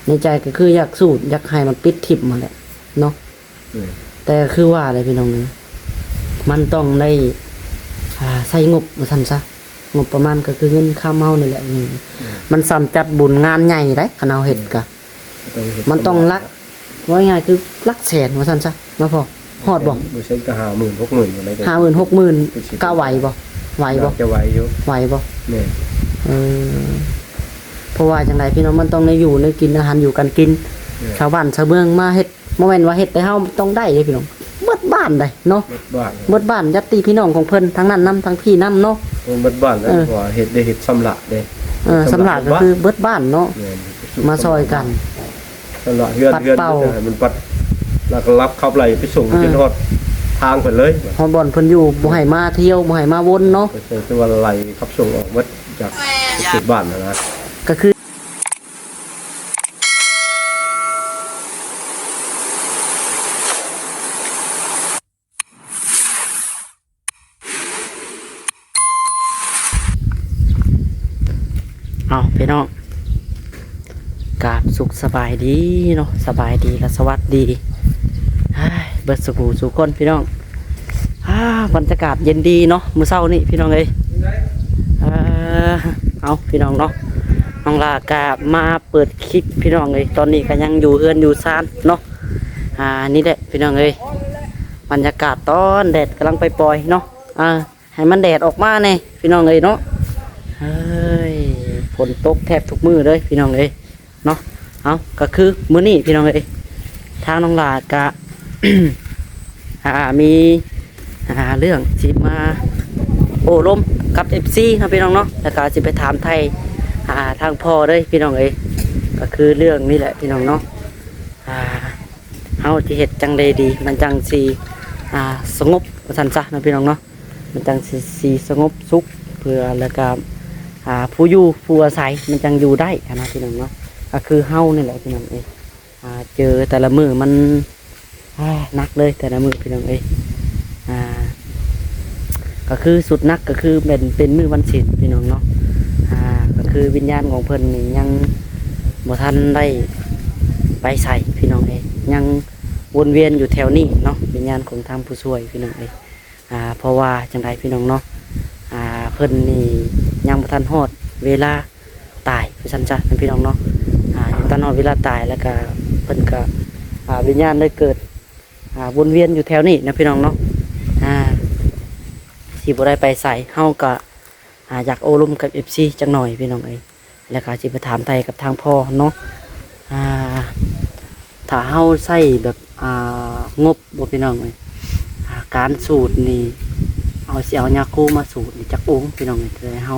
ในใจก็คืออยากสูดอยากให้มันปิดทิพย์มาแหละเนาะแต่คือว่าอะไรพี่น้องนี่มันต้องได้ใช้งบมาทันซะงบประมาณก็คือเงินค่าเมานี่แหละนี่มันสำจัดบุญงานใหญ่ได้ขนาดเห็ดกะมันต้องรักว่าง่ายคือรักแสนมาทันซะมาพอฮอดบ่บ่ใช่ก็50,000 60,000อะไรก็50,000 60,000ก็ไหวบ่ไหวบ่จะไหวอยู่ไหวบ่แม่เพราะว่าจังไดพี่น้องมันต้องได้อยู่ได้กินอาหารอยู่กันกินชาวบ้านชาวเมืองมาเฮ็ดบ่แม่นว่าเฮ็ดแต่เฮาต้องได้เด้พี่น้องเบิดบ้านได้เนาะเบิดบ้านญาติพี่น้องของเพิ่นทั้งนั้นนำทั้งพี่นำเนาะเบิดบ้านแล้วว่าเฮ็ดได้เฮ็ดสำละเด้สำละก็คือเบิดบ้านเนาะมาซอยกันสำละเฮือนให้มันปัดแล้วก็รับขับไหลไปส่งจนฮอดทางเพิ่นเลยฮอดบ่อนเพิ่นอยู่บ่ให้มาเที่ยวบ่ให้มาวนเนาะคือว่าไหลขับส่งออกหมดจากติดบ้านนะก็คือเอาพี่น้องกราบสุขสบายดีเนาะสบายดีและสวัสดีเบิดสุขสุขคนพี่น้องบรรยากาศเย็นดีเนาะมื้อเช้านี่พี่น้องเอ้ยเอาพี่น้องเนาะน้องลากามาเปิดคลิปพี่น้องเอ้ยตอนนี้ก็ยังอยู่เฮือนอยู่ซานเนาะนี่แหละพี่น้องเอ้ยบรรยากาศตอนแดดกำลังไปปล่อยเนาะให้มันแดดออกมาแน่พี่น้องเอ้ยเนาะฝนตกแทบทุกมื้อเลยพี่น้องเอ้ยเนาะเอาก็คือมื้อนี้พี่น้องเอ้ยทางน้องลากะ มีเรื่องสิมาโอ้ลมกับ FC นะพี่น้องเนาะแล้วก็สิไปถามไทยทางพ่อเลยพี่น้องเอ้ยก็คือเรื่องนี้แหละพี่น้องเนาะเฮาที่เฮ็ดจังใดดีมันจังสิสงบสันซะนะพี่น้องเนาะมันจังสิสงบสุขเพื่อแล้วก็ผู้อยู่ผู้อาศัยมันจังอยู่ได้นะพี่น้องเนาะก็คือเฮานี่แหละพี่น้องเอ้ยเจอแต่ละมือมันนักเลยแต่ละมือพี่น้องเอ้ยก็คือสุดนักก็คือเป็นมือวันศิลป์พี่น้องเนาะก็คือวิญญาณของเพิ่นนี่ยังบ่ทันได้ไปใส่พี่น้องเอ้ยยังวนเวียนอยู่แถวนี้เนาะวิญญาณของทางผู้ช่วยพี่น้องเอ้ยเพราะว่าจังไดพี่น้องเนาะเพิ่นนี่ยังบ่ทันฮอดเวลาตายพี่ซั่นจ้ะพี่น้องเนาะยังทันฮอดเวลาตายแล้วก็เพิ่นก็วิญญาณได้เกิดวนเวียนอยู่แถวนี้นะพี่น้องเนาะสิบ่ได้ไปใส่เฮาก็อยากโอลมกับ FC จังหน่อยพี่น้องเอ้ยแล้วก็สิไปถามไทยกับทางพ่อเนาะถ้าเฮาใส่แบบงบบ่พี่น้องเอ้ยการสูตรนี่เอายาคูมาสูตรจักองค์พี่น้องเอ้ยแต่เฮา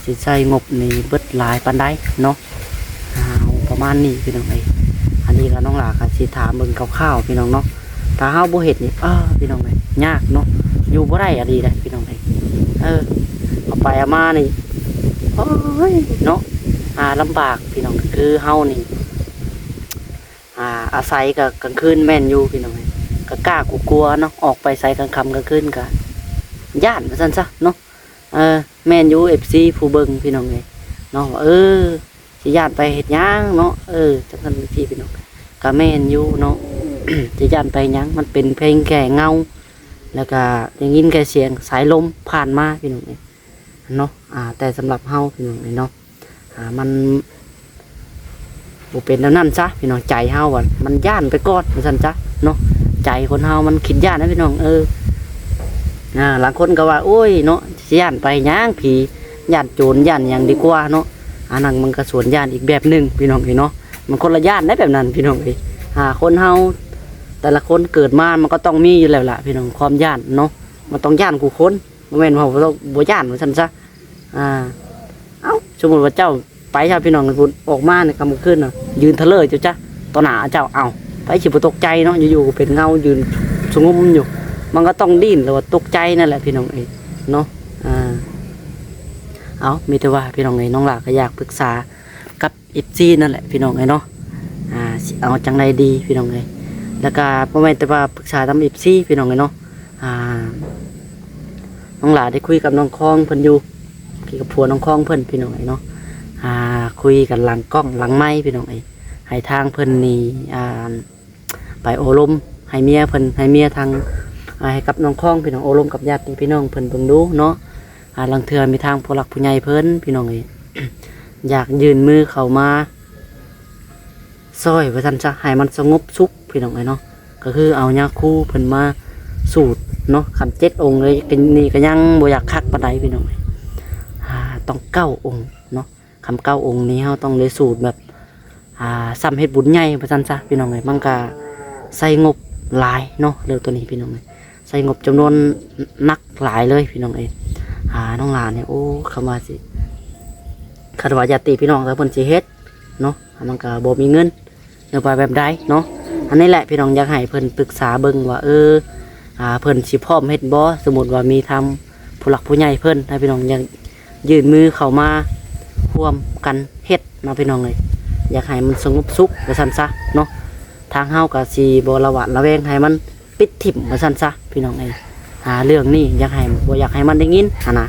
สิใส่งบนี่เบิดหลายปานใดเนาะประมาณนี้พี่น้องเอ้ยอันนี้ก็น้องหลาก็สิถามเบิ่งคร่าวๆพี่น้องเนาะถ้าเฮาบ่เฮ็ดนี่พี่น้องเอ้ยยากเนาะอยู่บ่ได้อะดีเลยพี่น้องเอ้ยเอาไปเอามานี่โอ้ยเนาะลำบากพี่น้องคือเฮานี่อาศัยกับกลางคืนแม่นอยู่พี่น้องเอ้ยก็กล้ากลัวเนาะออกไปใส่กลางค่ำกลางคืนก็ย่านว่าซั่นซะเนาะแม่นอยู่ FC ผู้เบิ่งพี่น้องเอ้ยเนาะสิย่านไปเฮ็ดหยังเนาะจังซั่นพี่น้องก็แม่นอยู่เนาะ สิย่านไปหยังมันเป็นเพลงแก่เงาแล้วก็ได้ยินแค่เสียงสายลมผ่านมาพี่น้องเนาะแต่สำหรับเฮาพี่น้องเนาะมันบ่เป็นแล้วนั่นซะพี่น้องใจเฮาว่ามันย่านไปก่อนว่าซั่นจ้ะเนาะใจคนเฮามันคิดย่านนะพี่น้องหลายคนก็ว่าโอ้ยเนาะสิย่านไปหยังผีย่านโจรย่านหยังดีกว่าเนาะอันนั้นมันก็ส่วนย่านอีกแบบนึงพี่น้องเนาะมันคนละย่านได้แบบนั้นพี่น้องคนเฮาแต่ละคนเกิดมามันก็ต้องมีอยู่แล้วล่ะพี่น้องความย่านเนาะมันต้องย่านกูคนบ่แม่นว่าบ่ย่านว่าซั่นซะสมมุติว่าเจ้าไปชาวพี่น้องพุ่นออกมาในค่ำคืนน่ะยืนทะเลเจ้าจ้ะต่อหน้าเจ้าไปสิบ่ตกใจเนาะอยู่ๆเป็นเงายืนสงบอยู่มันก็ต้องดิ้นหรือว่าตกใจนั่นแหละพี่น้องเนาะมีแต่ว่าพี่น้องน้องหลาก็อยากปรึกษากับ FC นั่นแหละพี่น้องเนาะเอาจังไดดีพี่น้องแล้วก็บ่แม่นแต่ว่าปรึกษาทำ FC พี่น้องเนาะน้องหลาได้คุยกับน้องคองเพิ่นอยู่คุยกับผัวน้องคองเพิ่นพี่น้องเนาะคุยกันหลังกล้องหลังไมค์พี่น้อง ให้ทางเพิ่นนี่ไปโอลมให้เมียเพิ่นให้เมียทางให้กับน้องข้องพี่น้องโอลมกับญาติพี่น้องเพิ่นเบิ่งดูเนาะลังเทื่อมีทางผู้หลักผู้ใหญ่เพิ่นพี่น้องเอ้ย อยากยื่นมือเข้ามาซอยว่าซั่นซะให้มันสงบสุขพี่น้องเอ้ยเนาะก็คือเอายาคูเพิ่นมาสูตรเนาะคัน7องค์เลยนี่ก็ยังบ่อยากคักปานใดพี่น้องเอ้ยต้อง9องค์เนาะคำ9องค์นี้เฮาต้องได้สูตรแบบซ้ำเฮ็ดบุญใหญ่ว่าซั่นซะพี่น้องเอ้ยมันก็ใส่งบหลายเนาะเรื่องตัวนี้พี่น้องเอ้ยใส่งบจำนวนนักหลายเลยพี่น้องเอ้ยน้องหลานเนี่ยโอ้คำว่าสิคาดว่าญาติพี่น้องแล้วเพิ่นสิเฮ็ดเนาะมันก็บ่มีเงินเดี๋ยวไปแบบใดเนาะอันนี้แหละพี่น้องอยากให้เพิ่นปรึกษาเบิ่งว่าเพิ่นสิพร้อมเฮ็ดบ่สมมุติว่ามีทำผู้หลักผู้ใหญ่เพิ่นให้พี่น้องอยากยื่นมือเข้ามาร่วมกันเฮ็ดเนาะพี่น้องเอ้ยอยากให้มันสงบสุขว่าซั่นซะเนาะทางเฮาก็สิบ่ระหวาดระแวงให้มันปิดถิ่มว่าซั่นซะพี่น้องเอ้ยเรื่องนี้อยากให้บ่อยากให้มันได้ยินนะ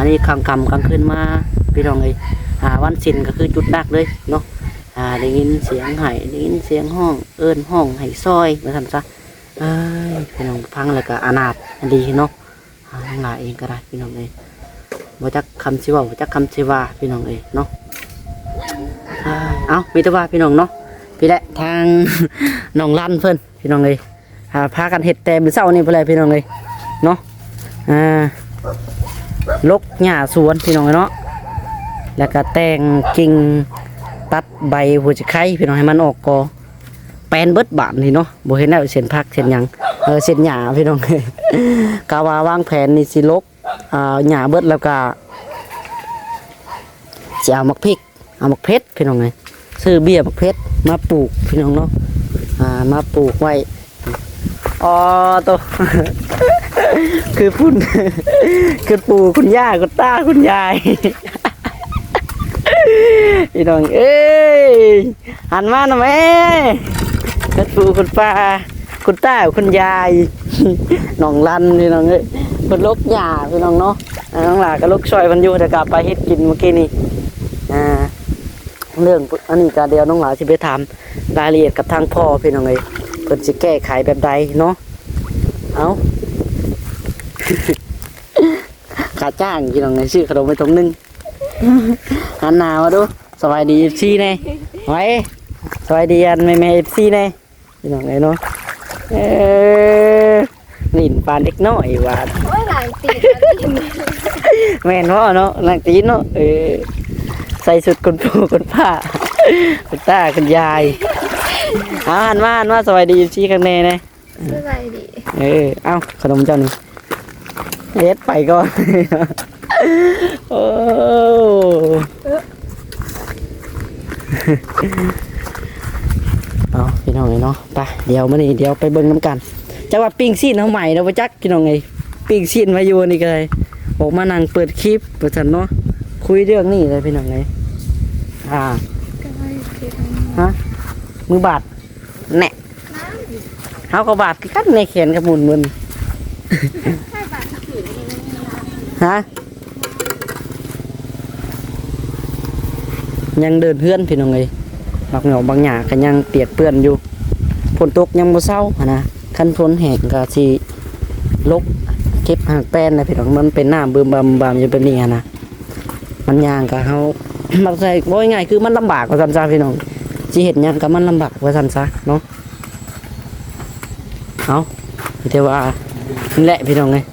นี่กลางค่ำกลางคืนมาพี่น้องเอ้ยวันศีลก็คือจุดดักเลยเนาะได้ยินเสียงไห้ได้ยินเสียงห้องเอิ้นห้องให้ซอยว่าซั่นซะพี่น้องฟังแล้วก็อนาถดีเนาะทั้งหลายเองก็ได้พี่น้องเอ้ยบ่จักคำสิเว้าบ่จักคำสิว่าพี่น้องเอ้ยเนาะเอามีแต่ว่าพี่น้องเนาะพี่แหละทาง น้องลั่นเพิ่นพี่น้องเอ้ยพากันเฮ็ดแต่มื้อเช้านี่พุ่นแหละพี่น้องเอ้ยเนาะลกหญ้าสวนพี่น้องเอ้ยเนาะแล้วก็แต่งกิ่งตัดใบหัวจิไข่พี่น้องให้มันออกกอแปลนเบิดบานนี่เนาะบ่เห็นแล้วเส้นผักเส้นหยังเส้นหญ้าพี่น้องเอ้ยกะว่าวางแผนนี่สิลกหญ้าเบิดแล้วก็สิเอามักพริกเอามักเพชรพี่น้องเอ้ยซื้อเบี้ยมักเพชรมาปลูกพี่น้องเนาะมาปลูกไว้ตัว คือพุ่น คือปู่คุณย่าคุณตาคุณยาย พี่น้องเอ้ยหันมาหน่อยแม่คือปู่คุณป้าคุณตาคุณยาย น้องลันพี่น้องเอ้ยเป็นลกหญ้าพี่น้องเนาะน้องหลาก็ลกซอยมันอยู่แต่กลับไปเฮ็ดกินเมื่อกี้นี่เรื่องอันนี้ก็เดียวน้องหลาสิไปถามรายละเอียดกับทางพ่อพี่น้องเอ้ยเพิ่นสิแก้ไขแบบใดเนาะเอาขาจ้างพี่น้องเอ้ยซื้อขนมไปถุงนึงหันหน้ามาดูสบายดี FC แน่ไว้สบายดีอันแม่ FC แน่พี่น้องเอ้ยเนาะนี่ปานเล็กน้อยว่าโอ้ยหลายตีน แม่นพ่อเนาะหลังตีนเนาะใส่สุดคุณปู่คุณป้าคุณตาคุณยายหันมาสบายดีชี้ข้างในนะ สบายดี เอ้าขนมเจ้านี่เล็ดไปก่อนโอ้เอาพี่น้องเลยเนาะไปเดี๋ยวมานี่เดี๋ยวไปเบิ่งน้ำกันจะว่าปิ้งซีนเขาใหม่เนาะจักพี่น้องไงปิ้งซีนมาอยู่นี่ก็เลยออกมานั่งเปิดคลิปเปิดสันเนาะคุยเรื่องนี้เลยพี่น้องไงฮะมือบาดแน่เขาก็บาดกันในแขนกับหมุนมึนฮะยังเดินเพื่อนพี่น้องเลยบางเหงาบางหยาก็ยังเปียกเปื้อนอยู่ฝนตกยังบ่เศร้านะขั้นฝนแห้งก็สิลกเก็บหางแป้นนะพี่น้องมันเป็นน้ำบึมบามอยู่แบบนี้นะมันยางกับเขา มันใส่บ่ง่ายคือมันลำบากกว่าซันซะพี่น้องสิเห็นยังกับมันลำบากกว่าซันซะเนาะเอาเดี๋ยวว่านี่แหละพี่น้องเลย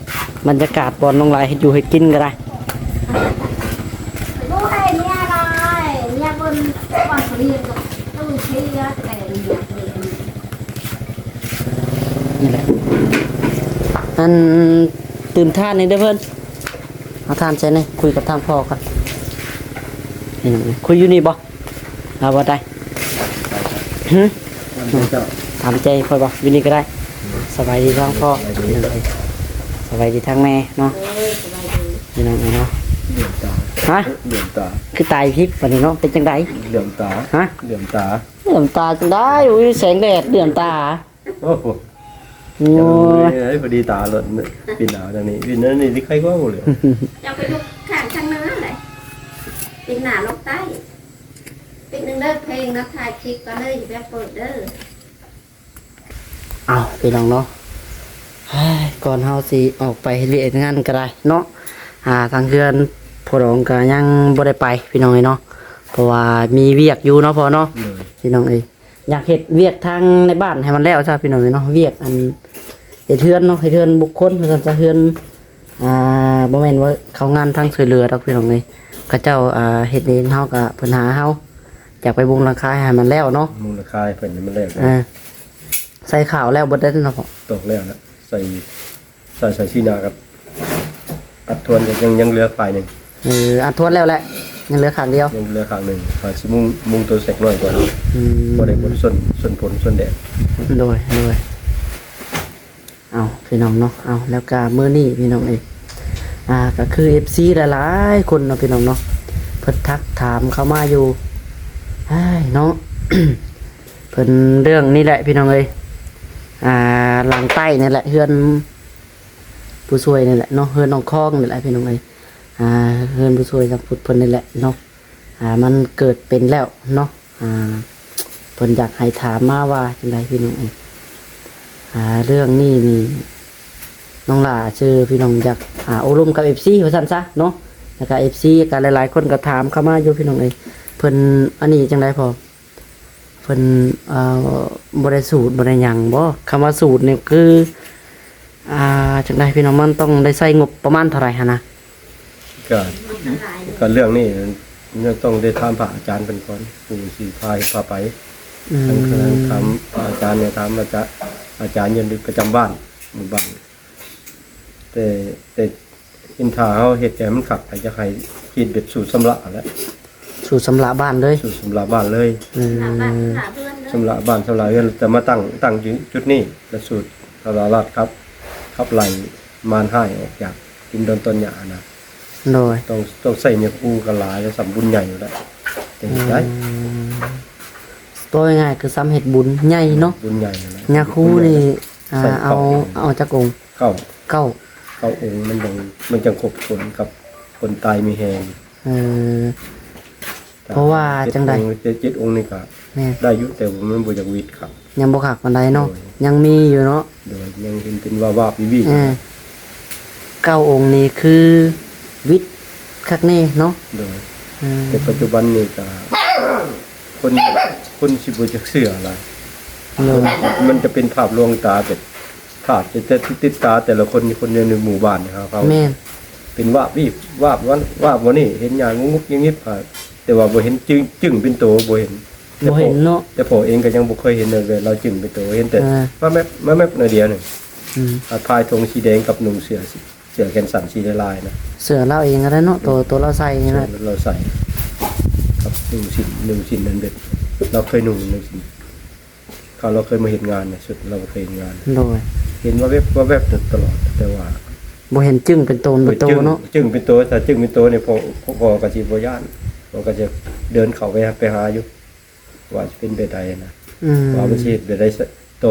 บรรยากาศบอลน้องลายให้อยู่ให้กินก็ได้ ลูกไอ้เนี่ยอะไรเนี่ยบนก่อนเรียนกับตู้เชียร์แต่เนี่ย นี่แหละอันตื่นท่านนี่ได้เพื่อนเอาท่านใช่ไหมคุยกับทางพ่อกันนี่คุยอยู่นี่บ่เอาบ่ได้ถามใจพ่อบ่อยู่นี่ก็ได้สบายดีทางพ่อสบายดีทางแม่เนาะนี่น้องเนาะ เหลื่อมตา ฮะ เหลื่อมตา คือตายพริกวันนี้เนาะเป็นจังได เหลื่อมตา ฮะ เหลื่อมตา เหลื่อมตาจังได้อุ้ยแสงแดดเหลื่อมตา โอ้โห โอ้ย ไอ้พอดีตาหล่นปีหนาวตอนนี้ปีนั้นนี่ที่ใครก็เลย จะไปลุกข้างข้างเนื้อเลยปีหน้าลกใต้ปี ดนึงเด้อเพลงนะถ่ายคลิปก็เลยแบบเปิดเด้อ เอาพี่น้องเนาะเฮ้ยก่อนเฮาสิออกไปเฮ็ดเวียกงานก็ได้เนาะทางเพื่อนพ่อรองก็ยังบ่ได้ไปพี่น้องเอ้ยเนาะเพราะว่ามีเวียกอยู่เนาะพ่อเนาะพี่น้องเอ้ยอยากเฮ็ดเวียกทางในบ้านให้มันแล้วซะพี่น้องเอ้ยเนาะเวียกอันเฮ็ดเทือนเนาะเฮ็ดเทือนบุคคลเพิ่นจะเทือนบ่แม่นว่าเขางานทางช่วยเหลือดอกพี่น้องเอ้ยเขาเจ้าเฮ็ดเองเฮาก็เพิ่นหาเฮาอยากไปบุงหลังคาให้มันแล้วเนาะ มูลค่าเพิ่นมันแรก ใส่ข่าวแล้วบ่ได้เนาะพ่อ ตกแล้วนะใส่ชีนากับอัดทวนยังเหลือฝ่ายหนึง อัดทวนแล้วแหละยังเหลือข้างเดียว ยังเหลือข้างหนึงฝ่ายสิมุงตัวเสกน้อยกว่าบ่ได้บนส่วนผลส่วนแดด โดยเอาพี่น้องเนาะเอาแล้วก็มื้อนี้พี่น้องเองก็คือ FC หลายๆคนเนาะพี่น้องเนาะเพิ่นทักถามเข้ามาอยู่เฮ้ยเนาะ เพิ่นเรื่องนี้แหละพี่น้องเอ้ยหลังใต้นี่แหละเฮือนผู้ช่วยนี่แหละเนาะเฮือนน้องคองนี่แหละพี่น้องเอ้ยเฮือนผู้ช่วยจากพุทธเพิ่นนี่แหละเนาะมันเกิดเป็นแล้วเนาะเพิ่นอยากให้ถามมาว่าจังไดพี่น้องเอ้ยเรื่องนี้นี่น้องหล่าชื่อพี่น้องอยากอบรมกับ FC ว่าซั่นซะเนาะแล้วก็ FC ก็หลายๆคนก็ถามเข้ามาอยู่พี่น้องเอ้ยเพิ่นอันนี้จังไดพอเพิ่นบ่ได้สูตรบ่ได้หยังบ่คำว่าสูตรนี่คือจังไดพี่น้องมันต้องได้ใช้งบประมาณเท่าไหร่หั่นนะ ก็เรื่องนี้มันต้องได้ถามพระอาจารย์เป็นก่อนผู้สิพาไปทางถามอาจารย์เนี่ยถามอาจารย์ยืนประจำบ้านหมู่บ้านแต่อินทาเฮาเฮ็ดแหมมันขับไปจะให้คิดแบบสูตรสำระแล้ว สูตรสำระบ้านเลย สูตรสำระบ้านเลย หาบ้านหาเพื่อนเด้อ สำระบ้านสำระเรือนแต่มาตั้งจุดนี้และสูตรสำระราดครับไหลมานให้ออกจากดินดอนต้นหญ้านะ โดย ต้องใส่เนื้อคู่กันหลายแล้วสำบุญใหญ่อยู่แล้วแต่เฮ็ดได้ ตัวง่ายๆคือซ้ำเฮ็ดบุญใหญ่เนาะ บุญใหญ่อยู่แล้ว ยาคูนี่เอาจักองค์ เก้า เก้า องค์มันจังครบคนกับคนตายมีแฮง เพราะว่าจังใด เจ็ดองค์นี่ก็ แม่น ได้อยู่แต่ว่ามันบ่จักวิทย์ครับ ยังบ่คักปานใดเนาะยังมีอยู่เนาะ โดยยังเห็นเป็นว่าวิ เก้าองค์นี้คือวิทย์คักแน่เนาะ โดยแต่ปัจจุบันนี่ก็คนสิบ่จักเชื่ออะไร โดย มันจะเป็นภาพลวงตาแต่ขาดจะติดตาแต่ละคนในหมู่บ้านนะครับเขา แม่น เป็นวาบวันนี้เห็นอย่างงุกยิบแต่ว่าบ่เห็นจึงเป็นโตบ่เห็น บ่เห็นเนาะ แต่ผมเองก็ยังบ่เคยเห็นเลยเราจึงเป็นโตเห็นแต่ว่าแม่หน่อยเดียวนึงพายธงสีแดงกับหนุ่มเสือแขนสั้นสีลายนะ เสือเราเองก็ได้เนาะตัวเราใส่นี่แหละ เราใส่กับหนุ่มสินนั่นเด็ดเราเคยหนุ่มหนึ่งสินเราเคยมาเห็นงานเนี่ยสุดเราเคยเห็นงาน โดย เห็นว่าแวบตลอดแต่ว่า บ่เห็นจึงเป็นโตนเนาะ จึงเป็นโตแต่จึงเป็นโตเนี่ยพอก็สิบ่ย่านพอก็จะเดินเข้าไปหาอยู่ว่าจะเป็นไปได้นะว่ามันสิไปได้โต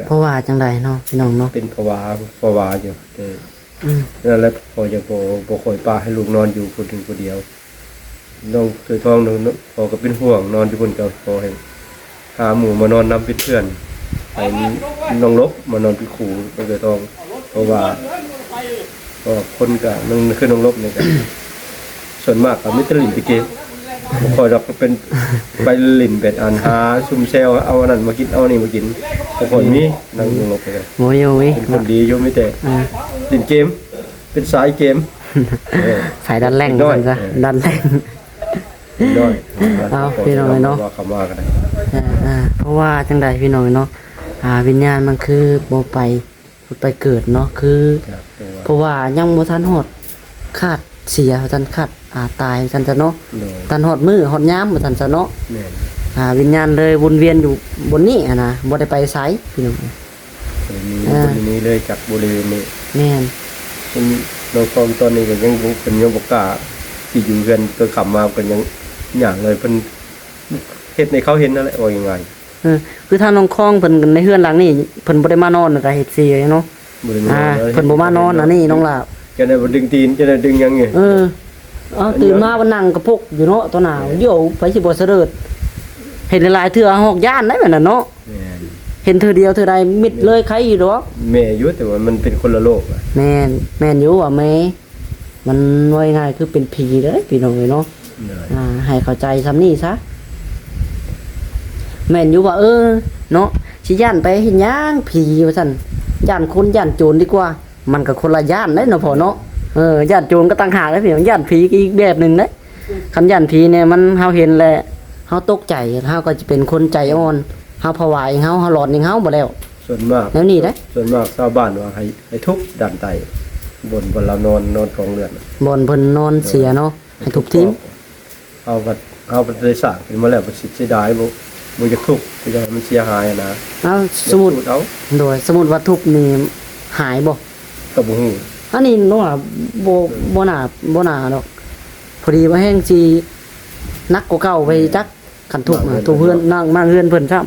เพราะว่าจังไดเนาะพี่น้องเนาะ เป็นภาวะอยู่แต่นั่นแหละพอจะบ่ค่อยป้าให้ลูกนอนอยู่คนเดียวน้องเคยท้องน้องพอก็เป็นห่วงนอนอยู่คนเดียวพอให้หาหมู่มานอนนำเป็นเพื่อนให้น้องลบมานอนเป็นครูก็เคยท้องเพราะว่าก็คนก็นึงคือน้องลบนี่ก็ส่วนมากก็มิตรลินไปเกมบ่ค่อยดอกเป็นไปลินเป็ดอันหาซุ่มแซวเอาอันนั้นมากินเอานี่มากินบ่ค่อยมีนั่งลบไปกัน โมยโอ้ย เป็นคนดีอยู่ไม่แต่เล่นเกมเป็นสายเกม สายดันแรงกันซะดันแรง น้อย เอาพี่น้อยเนาะ ว่าคำว่ากันได้ เพราะว่าจังใดพี่น้อยเนาะวิญญาณมันคือบ่ไปเกิดเนาะคือ ครับ เพราะว่ายังบ่ทันฮอดคาดเสียทันคาดตายทันจะเนาะ โดย ทันฮอดมือฮอดยามบ่ทันจะเนาะ แม่น วิญญาณเลยวนเวียนอยู่บนนี้นะบ่ได้ไปไสพี่น้อง มีนี้เลยจากบริเวณนี้ แม่น เป็นเราตอนนี้ก็ยังเป็นยังบ่กล้าที่อยู่กันก็ขับมากันยังอย่างเลยเพิ่นเฮ็ดในเขาเห็นนั่นแหละว่ายังไง คือถ้าน้องคองเพิ่นในเฮือนหลังนี้เพิ่นบ่ได้มานอนก็เฮ็ดเสียเนาะ บ่ได้ เพิ่นบ่มานอนอันนี้น้องลาบ จะได้บ่ดึงตีนจะได้ดึงยังไง ตื่นมาวันนั่งกระพกอยู่เนาะตัวหนาวโยไปสิบ่เสด็จเห็นหลายๆเทื่อหอกย่านได้แม่นน่ะเนาะ แม่น เห็นเทื่อเดียวเทื่อใดมิดเลยใครอยู่ดอก แม่อยู่แต่ว่ามันเป็นคนละโลกอะ แม่นอยู่ว่าแม่มันว่าง่ายคือเป็นผีเด้อพี่น้องเอ้ยเนาะ เลย ให้เข้าใจซำนี้ซะแม่นอยู่ว่าเนาะสิย่านไปเฮ็ดหยังผีว่าซั่นย่านคนย่านโจรดีกว่า มันก็คนละย่านเด้เนาะพ่อเนาะย่านโจรก็ต่างหากเด้พี่น้องย่านผีก็อีกแบบหนึงเด้คันย่านผีเนี่ยมันเฮาเห็นแล้วเฮาตกใจเฮาก็จะเป็นคนใจอ่อนเฮาผวาเองเฮาหลอนเองเฮาบ่แล้ว ส่วนมาก แล้วนี่เด้ ส่วนมากชาวบ้านว่าให้ทุบด้านใต้บนเรานอนกองเลือด บ่อนเพิ่นนอนเสียเนาะให้ทุบทิ้ง เอาไปได้สร้างขึ้นมาแล้วบ่สิเสียดายบ่จะทุบก็จะให้มันเสียหายอะนะ เอาสมมุติ เอา โดยสมมุติว่าทุบนี่หายบ่ ก็บ่ฮู้ อันนี้น้องล่ะบ่น่าดอกพอดีว่าแห้งสินักกว่าเก่าไปจักคันทุบน่ะทุบเฮือนนั่งมาเฮือนเพิ่นซ้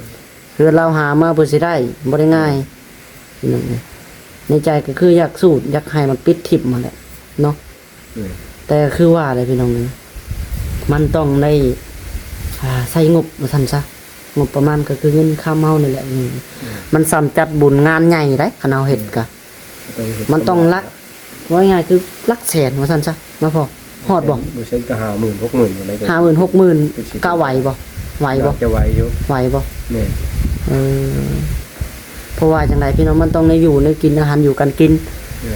ำเฮือนเราหามาเพิ่นสิได้บ่ได้ง่ายพี่น้องในใจก็คืออยากสูดอยากให้มันปิดทิพย์มาแหละเนาะ เออ แต่คือว่าอะไรพี่น้องนี่มันต้องได้ใช้งบว่าซั่นซะงบประมาณก็คือเงินค่าเมานี่แหละมันซ้ำจัดบุญงานใหญ่ได้คันเอาเฮ็ดก็มันต้องรักว่าง่ายคือรักแสนว่าซั่นซะเนาะพ่อฮอดบ่ บ่ใช่ก็50,000 60,000อะไรก็ 50,000 60,000ก็ไหวบ่ไหวบ่ จะไหวอยู่ ไหวบ่ แม่น เออเพราะว่าจังไดพี่น้องมันต้องได้อยู่ได้กินอาหารอยู่กันกิน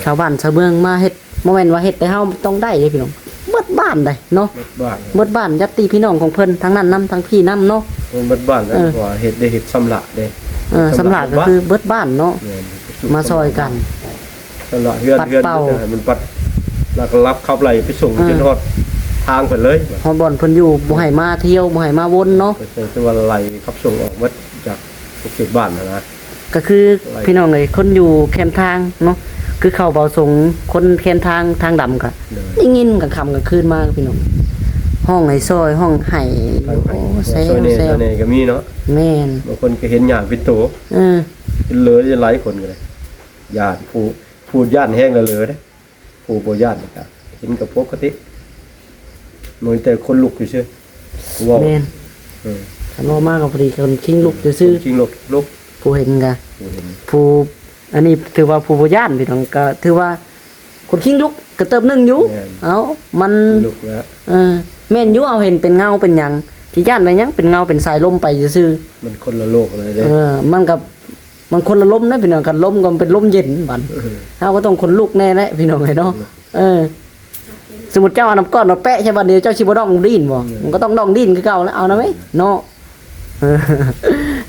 ชาวบ้านชาวเมืองมาเฮ็ดบ่แม่นว่าเฮ็ดแต่เฮาต้องได้เด้พี่น้องเบิดบ้านได้เนาะ บ้าน เบิดบ้านญาติพี่น้องของเพิ่นทั้งนั้นนํทั้งพี่นํเนาะ มันบ้านแล้วเพราะว่าเฮ็ดได้เฮ็ดสำละเด้ สำหรับก็คือเบิดบ้านเนาะ แม่น มาซอยกัน สำละเฮือน ปัดเป่า มันปัดแล้วก็รับเข้าไหลไปส่งจนฮอดทางเพิ่นเลย ฮอดบ่อนเพิ่นอยู่บ่ให้มาเที่ยวบ่ให้มาวนเนาะ ก็คือว่าไหลขับส่งออกวัดจากเขตบ้านนะ ก็คือพี่น้องเอ้ยคนอยู่แคมป์ทางเนาะคือเข้าเบาสงคนแคมป์ทางดำก็ เลย ได้ยินกลางค่ำกลางคืนมาพี่น้องห้องไห้ซอยห้องไห้โอ้แซ ซอ วย เน่ แซ ซ ว อยเน่ก็มีเนาะ แม่น บางคนก็เห็นหยาดเป็นโต เออ เป็นเลยหลายคนก็เลยญาติผู้ญาติแห้งแล้วเลยเด้ผู้บ่ญาติก็เห็นกับปกติมันแต่คนลุกอยู่ซื่อว่า แม่น เออ คันว่ามากก็พอดีคนชิงลูกซื่อ จริงลุก ๆผู้เห็นก็ ผู้เห็น ผู้อันนี้ถือว่าผู้บ่ย่านพี่น้องก็ถือว่าคนชิงลูกก็เติมหนึงอยู่เอ้ามัน ลุกแล้ว แม่นอยู่เอาเห็นเป็นเงาเป็นหยังที่ย่านไปหยังเป็นเงาเป็นสายลมไปซื่อ มันคนละโลกเลยเด้ มันกับมันคนละลมนะพี่น้องกันลมก็เป็นลมเย็นบัดเฮาก็ต้องคนลุกแน่แหละพี่น้องไอ้เนาะสมมุติเจ้าเอาน้ำก้อนมาแปะใช่บัดเดียวเจ้าสิบ่ดองดิ้นบ่มันก็ต้องดองดิ้นคือเก่าแล้วเอานะไหมเนาะ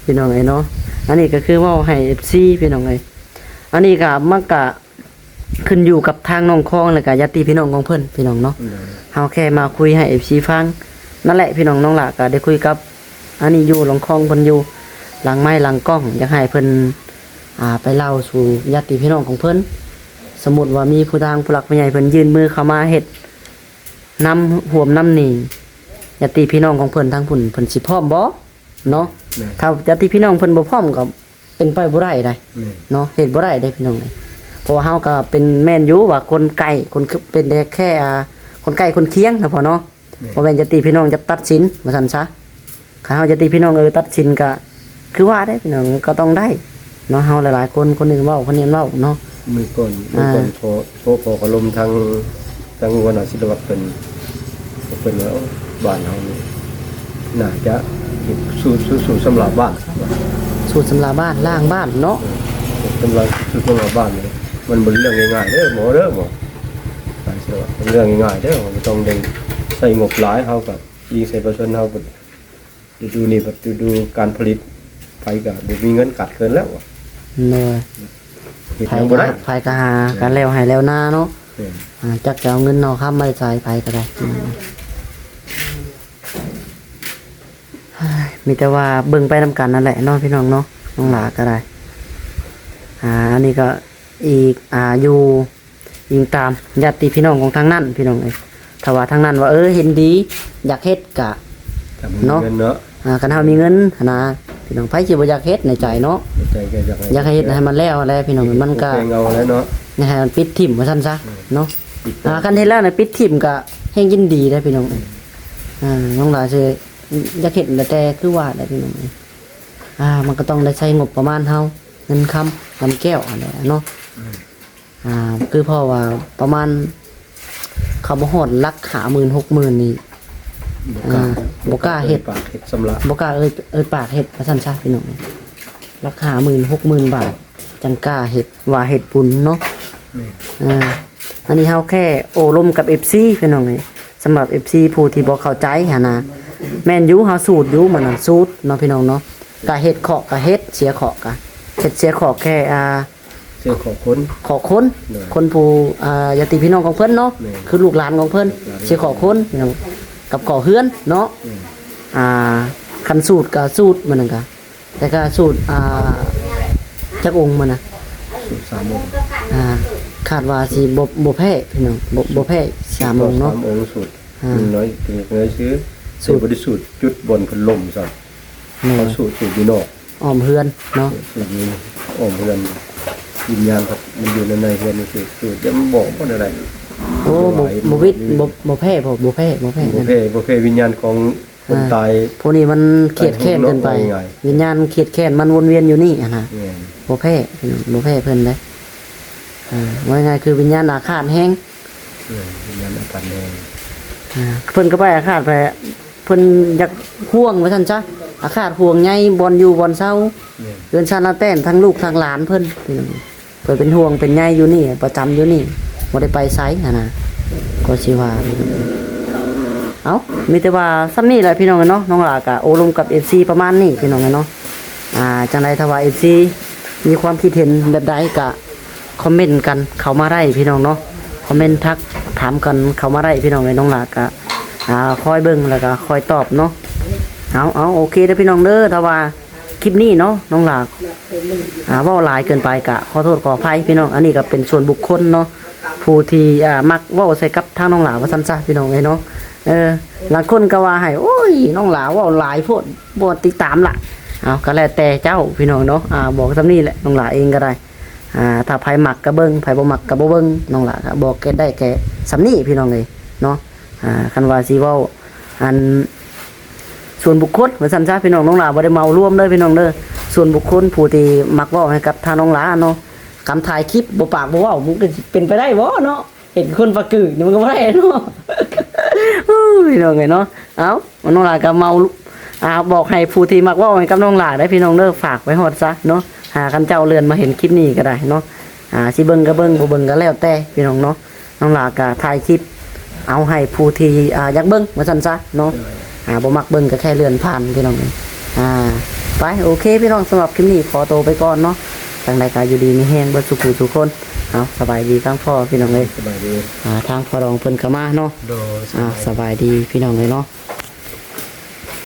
พี่น้องไอ้เนาะอันนี้ก็คือเว้าให้ FC พี่น้องไอ้อันนี้ก็มันก็ขึ้นอยู่กับทางน้องคองแล้วก็ญาติพี่น้องของเพิ่นพี่น้องเนาะ เฮาแค่มาคุยให้ FC ฟังนั่นแหละพี่น้องน้องหล่ะก็ได้คุยกับอันนี้อยู่หลังคลองเพิ่นอยู่หลังไม้หลังกล้องอยากให้เพิ่นไปเล่าสู่ญาติพี่น้องของเพิ่นสมมุติว่ามีผู้ทางผู้หลักผู้ใหญ่เพิ่นยื่นมือเข้ามาเฮ็ดนำห่วมนำนี่ญาติพี่น้องของเพิ่นทางพุ่นเพิ่นสิพร้อมบ่เนาะถ้าญาติพี่น้องเพิ่นบ่พร้อมก็เป็นไปบ่ได้ได้เนาะเฮ็ดบ่ได้ได้พี่น้องเอ้ยเพราะว่าเฮาก็เป็นแม่นอยู่ว่าคนไกลคนเป็นได้แค่คนใกล้คนเคียงนะพ่อเนาะบ่แม่นจะตีพี่น้องจะตัดสินว่าซั่นซะถ้าเฮาจะตีพี่น้องตัดสินก็คือว่าได้พี่น้องก็ต้องได้เนาะเฮาหลายๆคนคนหนึงเว้าคนนี้เว้าเนาะ มือก่อนพอลมทางวันอาศิลวัตเป็นแล้วบ้านเฮานี่น่าจะสู่สำหรับบ้าน สูตรสำหรับบ้านล้างบ้านเนาะ สำหรับสู่สำหรับบ้านนี่มันบ่เรื่องง่ายๆเด้อหมอเด้อหมอเชื่อว่าเป็นเรื่องง่ายๆเด้อบ่ต้องได้ใส่งบหลายเฮาก็ยิงใส่ประชาชนเฮาก็ดูนี่แบบดูการผลิตไปก็บ่มีเงินกัดเกินแล้ว เนาะ เฮ็ด ไผ หยัง ก็ บ่ได้ ไผก็หากันแล้วให้แล้วหน้าเนาะจักจะเอาเงินเนาะค้ำไม่จ่ายไผก็ได้มีแต่ว่าเบิ่งไปนำกันนั่นแหละเนาะพี่น้องเนาะน้องหลาก็ได้อันนี้ก็อีกอยู่ยิงตามญาติพี่น้องของทางนั้นพี่น้องเอ้ยถ้าว่าทางนั้นว่าเห็นดีอยากเฮ็ดกะ เนาะเนาะ คันเฮามีเงินนะพี่น้องไผสิบ่อยากเฮ็ดในใจเนาะ ใจก็อยากให้เฮ็ดให้มันแล้วแหละพี่น้องมันก็ เงาแล้วเนาะ ให้มันปิดทิ่มว่าซั่นซะเนาะคันเฮ็ดแล้วน่ะปิดทิ่มก็ แห่งยินดีได้พี่น้องน้องหลาสิอยากเห็นแต่คือว่าได้พี่น้องมันก็ต้องได้ใช้งบประมาณเฮาเงินคำลำแก้วอะไรเนาะคือเพราะว่าประมาณเขาบ่ฮอดลัก50,000-60,000นี่บ่กล้าเฮ็ด ปากเฮ็ดสำลัก บ่กล้าเอ้ยปากเฮ็ดว่าซั่นซะพี่น้องราคา50,000-60,000 บาทจังกล้าเฮ็ดว่าเฮ็ดบุญเนาะอันนี้เฮาแค่โอ้ลมกับ FC พี่น้องนี่สำหรับ FC ผู้ที่บ่เข้าใจหั่นน่ะแม่นอยู่เฮาสูตรอยู่มันน่ะสูตรเนาะพี่น้องเนาะกะเฮ็ดเคาะกะเฮ็ดเสียเคาะกะเฮ็ดเสียเคาะแค่เสื้อของคน ขอคนผู้ญาติพี่น้องของเพิ่นเนาะคือลูกหลานของเพิ่นสิขอคนพี่น้องกับขอเฮือนเนาะคันสูตรก็สูตรมันนั่นก็แต่ก็สูตรจักองค์มันน่ะ สูตร3 องค์ คาดว่าสิบ่แพ้พี่น้องบ่แพ้3องค์เนาะ 3 องค์สูตรน้อยเป็นน้อยซื้อสูตรบริสุทธิ์จุดบนพัดลมซั่นเขาสูตรอยู่นอก อ้อมเฮือนเนาะ สูตรนี้อ้อมเรือนวิญญาณครับมันอยู่ในเรือนนี่คือสูตรจะมันบอกว่าอะไร โอ้บ่วิทย์บ่แพ้บ่แพ้ บ่เพวิญญาณของคนตาย พวกนี้มันเครียดแค้นเกินไปวิญญาณเครียดแค้นมันวนเวียนอยู่นี่นะ บ่แพ้เพิ่นเด้ว่าง่ายคือวิญญาณอาฆาตแฮง วิญญาณอาการแดง เพิ่นก็ไปอาฆาตไปเพิ่นอยากห่วงว่าซั่นซะอาฆาตห่วงใหญ่บ่อนอยู่บ่อนเซาเรือนชาติละแต้นทั้งลูกทั้งหลานเพิ่นเป็นห่วงเป็นใยอยู่นี่ประจำอยู่นี่บ่ได้ไปไสนะก็สิว่าเอ้ามีแต่ว่าซ้ำนี้แหละพี่น้องเนาะน้องหลาก็โอลมกับ FC ประมาณนี้พี่น้องเนาะจังได๋ถ้าว่า FC มีความคิดเห็นแบบใดก็คอมเมนต์กันเข้ามาได้พี่น้องเนาะคอมเมนต์ทักถามกันเข้ามาได้พี่น้องน้องหลาก็คอยเบิ่งแล้วก็คอยตอบเนาะเอาโอเคเด้อพี่น้องเด้อถ้าว่าคลิปนี้เนาะน้องหลาเว้าหลายเกินไปก็ขอโทษขออภัยพี่น้องอันนี้ก็เป็นส่วนบุคคลเนาะผู้ที่มักเว้าใส่กับทางน้องหลาว่าซั่นซะพี่น้องเนาะหลายคนก็ว่าให้โอ้ยน้องหลาเว้าหลายโพดบ่ติดตามล่ะก็แล้วแต่เจ้าพี่น้องเนาะบอกซำนี้แหละน้องหลาเองก็ได้ถ้าไผมักก็เบิ่งไผบ่มักก็บ่เบิ่งน้องหลาก็บอกแค่ได้แค่ซำนี้พี่น้องเอ้ยเนาะคันว่าสิเว้าอันส่วนบุคคลว่าซั่นซะพี่น้องน้องหลาบ่ได้เมารวมเด้อพี่น้องเด้อส่วนบุคคลผู้ที่มักเว้าให้กับทางน้องหลาเนาะคำถ่ายคลิปบ่ปากบ่เว้ามันก็เป็นไปได้บ่เนาะเห็นคนประกึกนี่มันก็บ่ได้เนาะพี่น้องเอ้ยเนาะเอ้าน้องหลาก็เมาบอกให้ผู้ที่มักเว้าให้กับน้องหลาได้พี่น้องเด้อฝากไว้ฮอดซะเนาะคันเจ้าเลื่อนมาเห็นคลิปนี้ก็ได้เนาะสิเบิ่งก็เบิ่งบ่เบิ่งก็แล้วแต่พี่น้องเนาะน้องหลาก็ถ่ายคลิปเอาให้ผู้ที่อยากเบิ่งว่าซั่นซะเนาะบ่มักเบิ่งก็แค่เลื่อนผ่านพี่น้องไปโอเคพี่น้องสำหรับคลิปนี้ขอตัวไปก่อนเนาะจังไดก็อยู่ดีมีแฮงเบิดสุขทุกคนสบายดีทั้งพ่อพี่น้องเอ้ย สบายดี ทางพ่อรองเพิ่นก็มาเนาะ โด สบายดีพี่น้องเอ้ยเนาะ